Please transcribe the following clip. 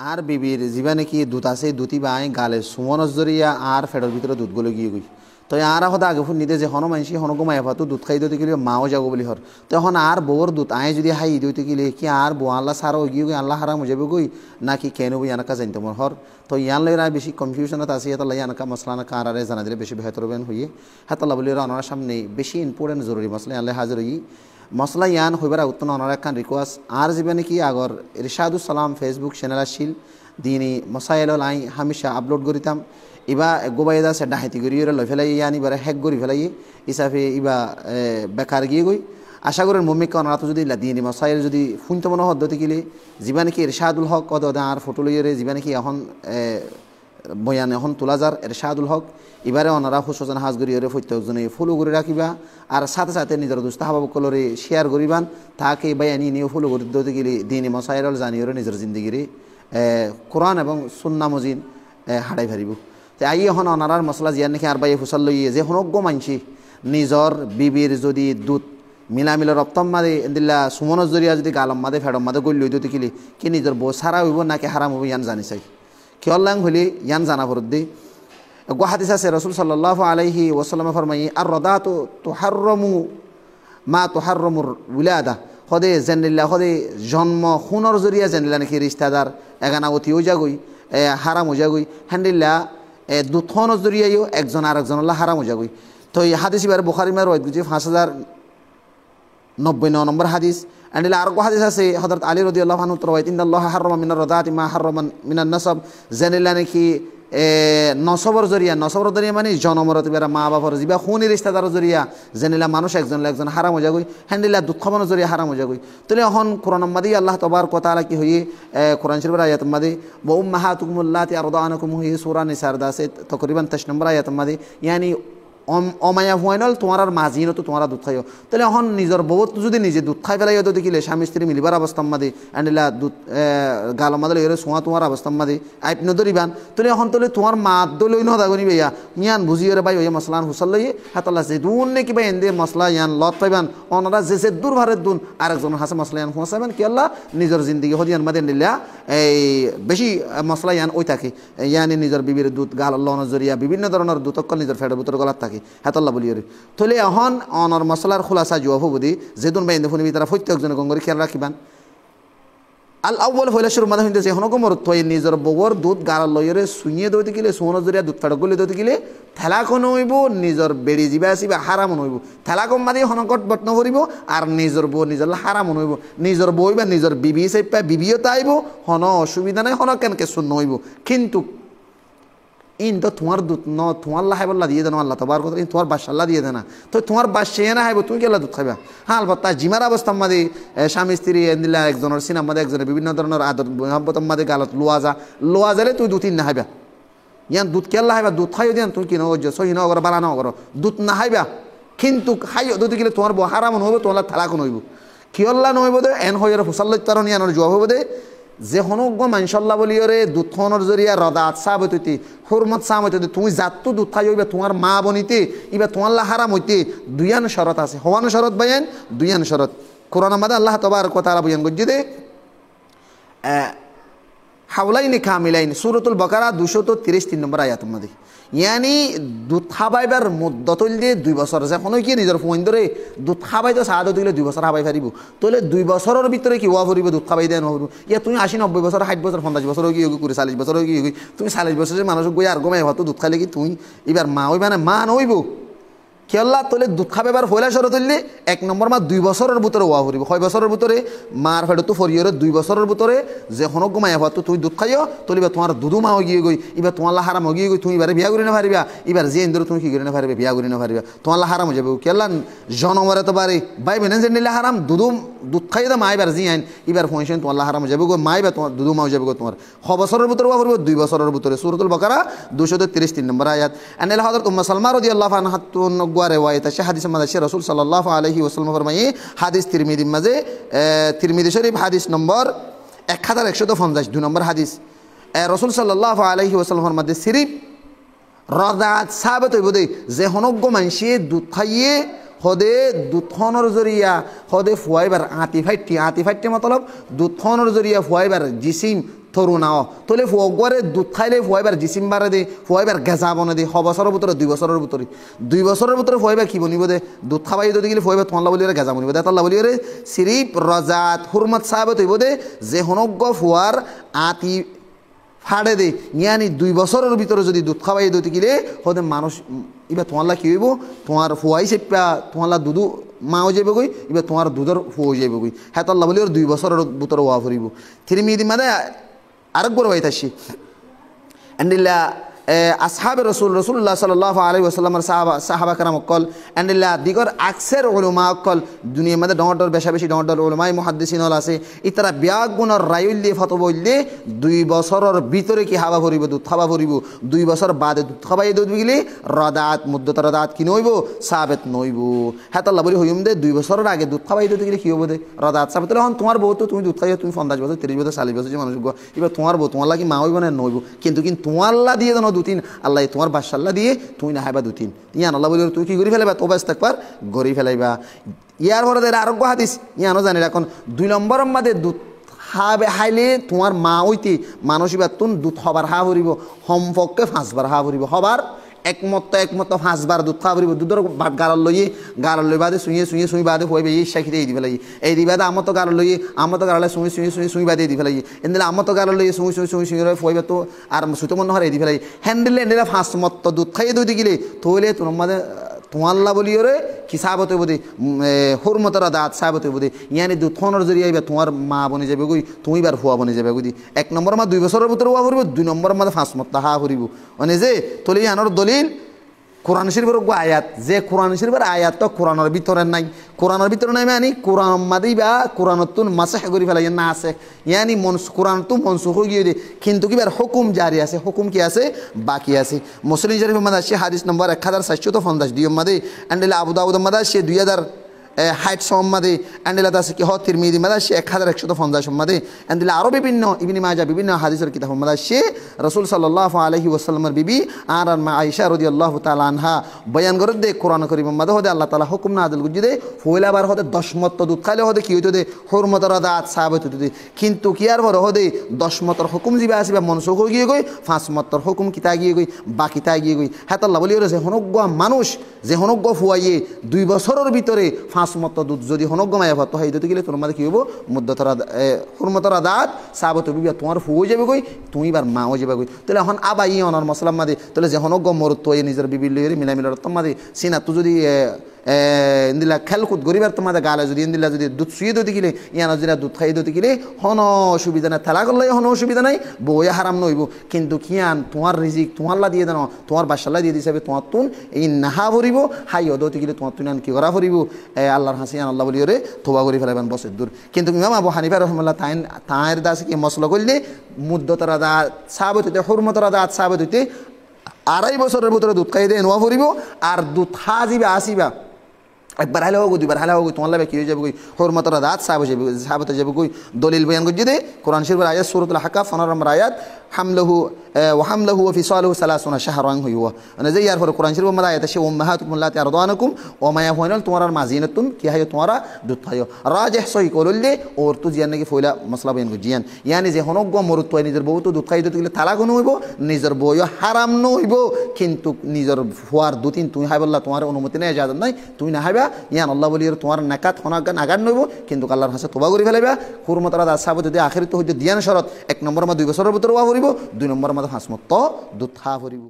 আর বিবির জীবানে কি দুধ আছে দুটি বাই গালে সুমনস জরিয়া আর ফেডর ভিতরে দুধগুলো গিয়ে গই তো আর হতে আগে ফুট নিতে যে হন মানসি হন গোমাই ফাতো দুধ খাই দিতে গেলে মাও যাবো বলি হর তখন আর বউর দুধ আয় যদি হাই দিতে গেলে কি আর বউ আল্লাহ সারও গিয়ে গই আল্লাহ হারাম যাবে গই নাকি কেন বই আনাকা জানতে মর হর তো ইয়ান লইরা বেশি কনফিউশনত আছে এটা লাই আনাকা মশলা কার আরে জানা দিলে বেশি বেহতর হবেন হইয়ে হাতাল্লাহ বলি ওনার সামনে বেশি ইম্পর্টেন্ট জরুরি মশলা আল্লাহ হাজির হই মশলা ইয়ান হইবার উত্তন ওনার একখান রিকোয়েস্ট আর জীবনে কি আগর ইরশাদুস সালাম ফেসবুক চ্যানেল আসিল দিনী মশাইল আই হামেশা আপলোড করিতাম ইবা গোবাইদা সে ডাহাতি করি লই ফেলাই ইয়ানি বারে হেক করি ফেলাই ইসাফে ইবা বেকার গিয়ে গই আশা করেন মম্মিকা ওনারা তো যদি দিনী মশাইল যদি শুনতে মনে হদ্দতি গেলে জীবানে কি ইরশাদুল হক কত আর ফটো লইরে জীবানে কি এখন বয়ান এখন তোলা যার ইরশাদুল হক এবারে ওনারা হুসন হাজ করি প্রত্যেকজনে ফলো করে রাখিবা আর সাথে সাথে নিজের দুস্তা হাবাবকলরে শেয়ার করিবান তাকে বায়ানি নিয়ে ফলো করে দিতে গেলে দিনী মশাইল জানিয়ে নিজের জিন্দগিরে কোরআন এবং সুন্না মজিন হাড়াই ফারিব তো আই এখন অনারার মশলা জিয়ার নাকি আর বাই হুসাল লইয়ে যে হনজ্ঞ মানছি নিজর বিবির যদি দুধ মিলামিলা রপ্তম মাদে দিল্লা সুমনর জরিয়া যদি গালম মাদে ফেডম মাদে গল লই দিতে কিলি কি নিজের বউ সারা হইব নাকি হারাম হইব ইয়ান জানি চাই কিয়ল্লাং হইলে ইয়ান জানা ভরত দি হাদিস আছে রসুল সাল্লাল্লাহু আলাইহি ওয়াসাল্লাম ফরমাই আর রদাতু তুহাররমু মা তুহাররমুর উলাদা হদে জেনিল্লা হদে জন্ম খুনর জরিয়া জেনিল্লা নাকি রিস্তাদার এগানা অতি ওজাগই হারাম ওজাগই হ্যান্ডিল্লা দুথন জরিয়াইও একজন আর একজন আল্লাহ হারাম ওজাগই তো এই হাদিস এবার বুখারী মার ওয়াইদ গুজি 5099 নম্বর হাদিস এন্ডিলা আর হাদিস আছে হযরত আলী রাদিয়াল্লাহু আনহু রওয়ায়াত ইন্নাল্লাহ হারামা মিনার রাদাতি মা হারামা মিনান নাসাব জেনিল্লা নাকি নসবর জরিয়া নসবর জরিয়া মানে জনমরত বেড়া মা বাবার যা খুনি রিস্তাদার জরিয়া জেনিলা মানুষ একজন একজন হারাম হয়ে যাগই হ্যান্ডিলা দুঃখমানো জরিয়া হারাম হয়ে যাগই তাহলে এখন কোরআন মাদি আল্লাহ তবার কথা কি হয়ে কোরআন শরীফের আয়াত মাদি ওয়া উম্মাহাতুকুমুল্লাতি আরদানাকুম হি সূরা নিসার দাসে তকরিবান 23 নম্বর আয়াত মাদি ইয়ানি অমায়া হুয়াইনল তোমার আর মাঝিনও তো তোমার দুধ খাইও তাহলে এখন নিজের বউ যদি নিজে দুধ খাই পেলাই তো দেখিলে স্বামী স্ত্রী মিলিবার অবস্থা মাদি আনিলা দুধ গাল মাদলে এর সোয়া তোমার অবস্থা মাদি আইপ নদরিবান তাহলে এখন তাহলে তোমার মাত দলই ন দাগনি ভাইয়া ইয়ান বুঝিয়ে ভাই ওই মশলান হুসাল লইয়ে হাতাল্লা যে দুন নে কিবা এনদে মশলা ইয়ান লত পাইবান ওনারা যে দূর ভারের দুন আরেকজন হাসে মশলা ইয়ান হুঁসাবেন কি আল্লাহ নিজের জিন্দগি হদিয়ান মাদে নিলা এই বেশি মশলা ইয়ান ওই থাকে ইয়ানি নিজের বিবির দুধ গাল লন জরিয়া বিভিন্ন ধরনের দুধকল নিজের ফেডের ভিতর গলাত থাকে হাতাল্লাহ বলি থলে এখন অনর মশলার খোলাসা জবাব বুদি যেদুন বাইন্দে ফুনিবি তারা প্রত্যেকজনে গঙ্গরি খেয়াল রাখিবান আল আউ্বাল হইলে শুরু মাথা হইতেছে এখন কমর থই নিজের বউর দুধ গাল লইরে শুইয়ে দইতে গেলে সোনো জরিয়া দুধ ফেড় গলি দইতে গেলে থেলাকন হইব নিজের বেড়ি যাবা আসিবা হারাম হইব থেলাকম মাদি হনকট বটন করিব আর নিজের বউ নিজের হারাম হইব নিজের বউ বা নিজের বিবি চাইপা বিবিও তাইব হন অসুবিধা নাই হন কেন কেসুন নইব কিন্তু ইন তো তোমার দুধ ন তোমার লাহাইবল্লা দিয়ে দেন আল্লাহ তবার কথা তোমার বাসাল্লাহ দিয়ে দেনা তো তোমার বাসে না হাইব তুমি কেলা দুধ খাইবা হ্যাঁ আলবত্তা জিমার অবস্থা মাদি স্বামী স্ত্রী দিলা একজনের সিনাম মাদে একজনের বিভিন্ন ধরনের আদর মহব্বত মাদে গালত লোয়া যালে তুই দুধ না হাইবা ইয়ান দুধ কেলা হাইবা দুধ খাইও দেন তুমি কিনো সহি ন করো বালা ন করো দুধ না হাইবা কিন্তু খাইও দুধ গেলে তোমার বউ হারাম নহব তোমার থালাকো নইব কিয়ল্লা নহব দে এন হইয়ার হুসাল্লাই তার ইয়ানোর জবাব হইব দে যে হনজ্ঞ মানসল্লা বলিয়রে দুধনের জরিয়া রদাত সাব হইতে হুরমত সাম হইতে তুমি জাতু দুধ খাই হইবা তোমার মা বনিতে ইবা তোমার হারাম হইতে দুইয়ান শরত আছে হওয়ানো শরত বাইন দুইয়ান শরত কোরআন মাদে আল্লাহ তবারক ওয়া তাআলা বয়ান গজ্জি দে হাওলাইনি কামিলাইন সূরাতুল বাকারা 233 নম্বর আয়াত মাদে ইয়ানি দুধ খাবাইবার মুদ্দতল দিয়ে 2 বছর যখন কি নিজের ফোন ধরে দুধ খাবাই তো সাহায্য দিলে 2 বছর খাবাই পারিব তাহলে 2 বছরের ভিতরে কি ওয়া ফুরিব দুধ খাবাই দেন হইব ইয়া তুমি 80-90 বছর 60 বছর 50 বছর কি করে 40 বছর কি তুমি 40 বছরের মানুষ গই আর গমাই হতো দুধ খাইলে কি তুমি এবার মা হইবা না মা নইব কেল্লা তোলে দুধ খাবেবার ফয়লা শরত হইলে 1 নম্বর মা 2 বছরের ভিতরে ওয়া ফুরিব 6 বছরের ভিতরে মার ফেড তো ফরিয়রে 2 বছরের ভিতরে যে হন গমাই হতো তুই দুধ খাইও তোলিবা তোমার দুধু মা গিয়ে গই এবার তোমার হারাম গিয়ে গই তুমি এবারে বিয়া করি না পারিবা এবার যে ইন্দর তুমি কি করি না পারিবে বিয়া করি না পারিবা তোমার হারাম হয়ে যাবে কেল্লা জনমরে তো বারে ভাই বেনে যে নিলে হারাম দুধ খাইয়ে দা মা এবার জি আইন এবার ফংশন তোমার হারাম হয়ে যাবে গো মা এবার তোমার দুধু মা হয়ে যাবে গো তোমার 6 বছরের ভিতরে ওয়া ফুরিব 2 বছরের ভিতরে সূরাতুল বাকারা 233 নম্বর আয়াত আনাল হযরত উম্মে সালমা রাদিয়াল্লাহু আনহা নগওয়া রিওয়ায়াত আছে হাদিস মাঝে রাসূল সাল্লাল্লাহু আলাইহি ওয়াসাল্লাম ফরমায়ে হাদিস তিরমিজি মাঝে তিরমিজি শরীফ হাদিস নম্বর 1150 2 নম্বর হাদিস রাসূল সাল্লাল্লাহু আলাইহি ওয়াসাল্লাম ফরমাতে সিরিফ রদাত সাবিত হইব দে যে হনজ্ঞ মানসি দুধ খাইয়ে হদে দুধনের জরিয়া হদে ফুয়াইবার আতি ফাইটি মতলব দুধনের জরিয়া ফুয়াইবার জিসিম তরুণাও তোলে ফুয়ারে দুধ খাইলে ফুয়াইবার জিসিমবারে দে ফুয়াইবার গেজা বনে দে 6 বছরের ভিতরে 2 বছরের ভিতরে 2 বছরের ভিতরে ফুয়াইবার কি বনিব দে দুধ খাবাই যদি গেলে ফুয়াইবার তোমাল্লা বলিরে গেজা বনিব দে তাল্লা বলিরে সিরিপ রজাত হুরমত সাহাবত হইব দে যে হনজ্ঞ ফুয়ার আতি ফাড়ে দে ইয়ানি 2 বছরের ভিতরে যদি দুধ খাবাই দিতে গেলে হতে মানুষ এবার তোমাল্লা কি হইব তোমার ফুয়াই সেপা তোমাল্লা দুধু মাও যাবে গই এবার তোমার দুধের ফুয়াই যাবে গই হ্যাঁ তাল্লা বলি ওর 2 বছরের ভিতরে ওয়া ফুরিব থিরিমিদি মাদে আরেক বড় হইতে আসি আন্ডিল্লা আসহাবে রসুল্লাহ সাল্লাল্লাহু আলাইহি ওয়াসাল্লামের সাহাবা কারাম অকল আন্ডিল্লা দিগর আকসের উলামা অকল দুনিয়ার মধ্যে ডর বেশা বেশি ডর উলামায়ে মুহাদ্দিসিন হল আছে ইতারা বিয়াগ গুণর রায়ুল্লি ফতোয়া বললে 2 বছরের ভিতরে কি হাবা ভরিব দুধ খাবা ভরিব 2 বছর বাদে দুধ খাবাই দুধ গিলে রদাত মুদ্দত রদাত কি নইব সাবেত নইব হ্যাঁ তাল্লা বলি হইম দে 2 বছরের আগে দুধ খাবাই দুধ গিলে কি হবো দে রদাত সাবেত হন তোমার বউ তো তুমি দুধ খাইও তুমি 50 বছর 30 বছর 40 বছর যে মানুষ এবার তোমার বউ তোমার লাগি মা হইব না নইব কিন্তু তোমাল্লা দিয়ে জানো 2-3 আল্লাহ তোমার বাদশাল্লাহ দিয়ে তুই না হাইবা 2-3 ইয়ান আল্লাহ বলি তুই কি করি ফেলাইবা তোবা ইস্তেগফার গরি ফেলাইবা ইয়ার পরে আরোগ্য হাদিস ইয়ানো জানি এখন 2 নম্বরের মধ্যে দুধ হাবে হাইলে তোমার মা হইতে মানসিবা তুন দুধ হবার হা ভরিব সম্পর্কে 5 বার হা ভরিব হবার একমত 5 বার দুধ খাওয়া ভরিব দুধের গাড়ার লই বাদে শুই বাদে হইবে এই শাখিতে এই দি ফেলাই এই দি বাদে আমতো গাড়ার লইয়ে আমতো গাড়ালে শুই বাদে দি ফেলাই এদিন আমতো গাড়ার লইয়ে শুই হইবে তো আর সুতো মনে হয় এই দি ফেলাই হ্যান্ডেলে 5 মত দুধ খাইয়ে দুই দিলে তৈলে তোমার মাঝে তোমাল্লা বলি ওরে কি সাবত হইব দে হুরমতর দাঁত সাবত হইব দে ইয়ানি দুধ খাওয়ানোর জরিয়ে আইবা তোমার মা বনে যাবে গই তুমি বার ফুয়া বনে যাবে গই 1 নম্বর মা 2 বছরের ভিতরে ওয়া ভরিব 2 নম্বর মা 5 মত হা ভরিব মানে যে তলি আনোর দলিল কোরআন শরীফের আয়াত যে কোরআন শরীফের আয়াত তো কোরআনের ভিতরে নাই কোরআনের ভিতরে নাই মানে কোরআন মাদি বা কোরআনতুন মাসাহ করি ফেলাই না আছে ইয়ানি কোরআন তো মনসুখ হয়ে গিয়ে কিন্তু কিবার হুকুম জারি আছে হুকুম কি আছে বাকি আছে মুসলিম শরীফের মধ্যে আছে হাদিস নম্বর 1450 দিয়ম মাদে আন্ডিলা আবু দাউদ মধ্যে আছে 2000 হাইট সম্মাদে আন্ডিলা দাসে কি হতির মিদি মাদা সে 1150 সম্মাদে আন্ডিলা আরো বিভিন্ন ইবনে মাজাহ বিভিন্ন হাদিসের কিতাব মাদা সে রাসূল সাল্লাল্লাহু আলাইহি ওয়াসাল্লামের বিবি আর মা আয়েশা রাদিয়াল্লাহু তাআলা আনহা বয়ান করে দে কোরআন কারীম মাদা হদে আল্লাহ তাআলা হুকুম নাযিল গুজি দে ফয়লাবার হদে 10 মত দুধ খাইলে হদে কি হইতো দে হুরমতর রাদাত সাহাবত হইতো দে কিন্তু কি আর বড় হদে 10 মতর হুকুম জিবা আসিবা মনসুখ হয়ে গিয়ে গই 5 মতর হুকুম কিতা গিয়ে গই বাকি তা গিয়ে গই হ্যাঁ আল্লাহ বলি যে হনজ্ঞ মানুষ যে হনজ্ঞ ফুয়াইয়ে 2 বছরের ভিতরে মত দুধ যদি হনজ্ঞ মায়া ভাত হয় দিতে গেলে তোমার মাঝে কি হবো মুদ্দতরা হুরমতর দাঁত সাবত হইবা তোমার ফুয়ে যাবে গই তুমি এবার মাও যাবে গই তাহলে এখন আবাই অনার মশলাম মাদে তাহলে যে হনজ্ঞ মরত নিজের বিবির লইরে মিলামিলার তোমাদের সিনা তো যদি ইন্দিলা খেলকুদ গরিবার তোমাদের গালে যদি ইন্দিলা যদি দুধ শুয়ে দিতে গেলে ইয়ানো যদি দুধ খাইয়ে দিতে গেলে হন অসুবিধা নাই থালা করলে হন অসুবিধা নাই বইয়া হারাম নইব কিন্তু কিয়ান তোমার রিজিক তোমারলা দিয়ে দেন তোমার বাসাল্লা দিয়ে দিছে তোমার তুন এই নাহা ভরিব হাই হতে গেলে তোমার তুন কি করা ভরিব আল্লাহর হাসিয়ান আল্লাহ বলি ওরে থোবা করি ফেলাবেন বসের দূর কিন্তু ইমাম আবু হানিফা রহমাল্লাহ তাঁর দাস কি মশলা করলে মুদ্দতরা দা সাবত হইতে হুরমতরা দাঁত সাবত হইতে 2.5 বছরের ভিতরে দুধ খাইয়ে দিয়ে নোয়া ভরিব আর দুধ হাজিবা আসিবা একবার হালে হোক 2 বার হালে হোক তোমার লাগে কি হয়ে যাবে কই হুরমতর দাঁত সাবতে যাবে কই দলিল বয়ান করছি দে কোরআন শরীফের আয়াত সূরাতুল হাকাফ 15 নম্বর আয়াত হামলহু ওয়া ফিসালহু 30 শাহরান হইয়া মানে যে ইয়ার পরে কোরআন শরীফের মধ্যে আয়াত আছে উম্মাহাতুকুম আল্লাতি আরদানুকুম ওয়া মা ইয়াহুনাল তোমার মাজিনাতুন কি হায় তোমারা দুধ খাইও রাজিহ সহি করলে ওর তো জিয়ান নাকি ফয়লা মশলা বয়ান করছি ইয়ানি যে হনজ্ঞ মরুত তো নিজের বউ তো দুধ খাই দিতে গেলে তালাক হইব নিজের বউও হারাম নইব কিন্তু নিজের ফুয়ার 2-3 তুমি হাই বললা তোমার অনুমতি নেই ইজাজত নাই তুমি না হাইবা ইয়ান আল্লাহ বলি তোমার নাকাত হনাগান আগান নইব কিন্তু আল্লাহর হাসে তোবা করি ফেলাইবা হুরমতরা দাস সাবত যদি আখিরাত হইতে দিয়ান শরত 1 নম্বর মা 2 বছরের ভিতরে ওয়া ভরিব 2 নম্বর মা 5 মত দুধ খা ভরিব